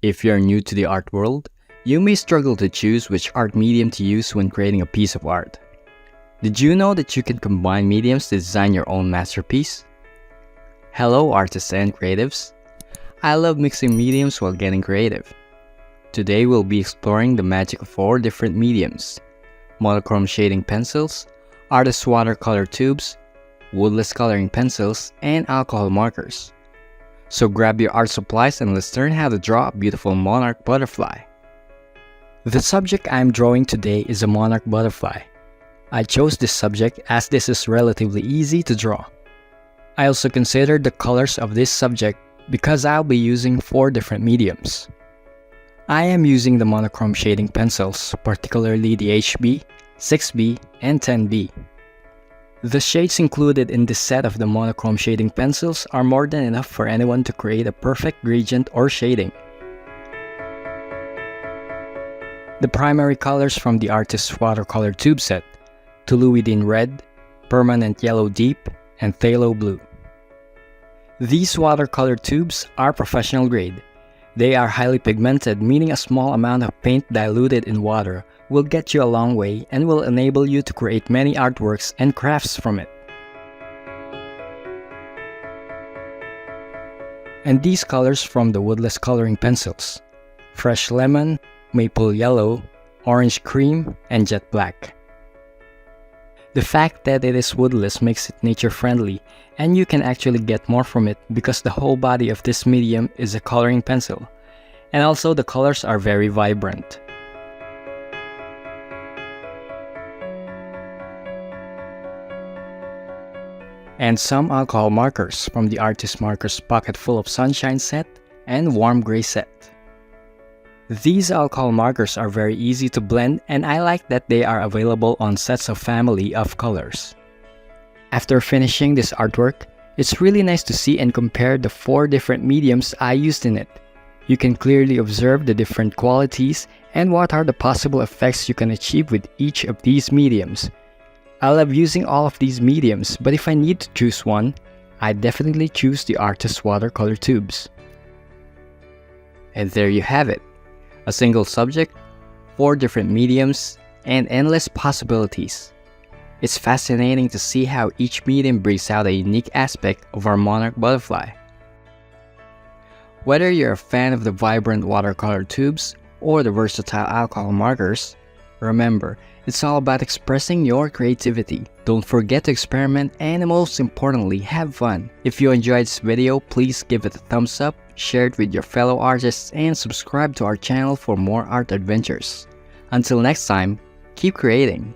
If you're new to the art world, you may struggle to choose which art medium to use when creating a piece of art. Did you know that you can combine mediums to design your own masterpiece? Hello artists and creatives! I love mixing mediums while getting creative. Today we'll be exploring the magic of 4 different mediums: Monochrome Shading Pencils, Artists Watercolor Tubes, Woodless Coloring Pencils, and alcohol markers. So grab your art supplies and let's learn how to draw a beautiful monarch butterfly. The subject I'm drawing today is a monarch butterfly. I chose this subject as this is relatively easy to draw. I also considered the colors of this subject because I'll be using 4 different mediums. I am using the Monochrome Shading Pencils, particularly the HB, 6B, and 10B. The shades included in this set of the Monochrome Shading Pencils are more than enough for anyone to create a perfect gradient or shading. The primary colors from the Artists Watercolor Tube set: Toluidine Red, Permanent Yellow Deep, and Phthalo Blue. These watercolor tubes are professional grade. They are highly pigmented, meaning a small amount of paint diluted in water will get you a long way and will enable you to create many artworks and crafts from it. And these colors from the Woodless Coloring Pencils: Fresh Lemon, Maple Yellow, Orange Cream, and Jet Black. The fact that it is woodless makes it nature-friendly, and you can actually get more from it because the whole body of this medium is a coloring pencil, and also the colors are very vibrant. And some alcohol markers from the Artist Markers Pocket Full of Sunshine set and Warm Gray set. These alcohol markers are very easy to blend, and I like that they are available on sets of family of colors. After finishing this artwork, it's really nice to see and compare the 4 different mediums I used in it. You can clearly observe the different qualities and what are the possible effects you can achieve with each of these mediums. I love using all of these mediums, but if I need to choose one, I definitely choose the Artists Watercolor Tubes. And there you have it. A single subject, 4 different mediums, and endless possibilities. It's fascinating to see how each medium brings out a unique aspect of our monarch butterfly. Whether you're a fan of the vibrant watercolor tubes or the versatile alcohol markers, remember, it's all about expressing your creativity. Don't forget to experiment and most importantly, have fun. If you enjoyed this video, please give it a thumbs up, share it with your fellow artists, and subscribe to our channel for more art adventures. Until next time, keep creating!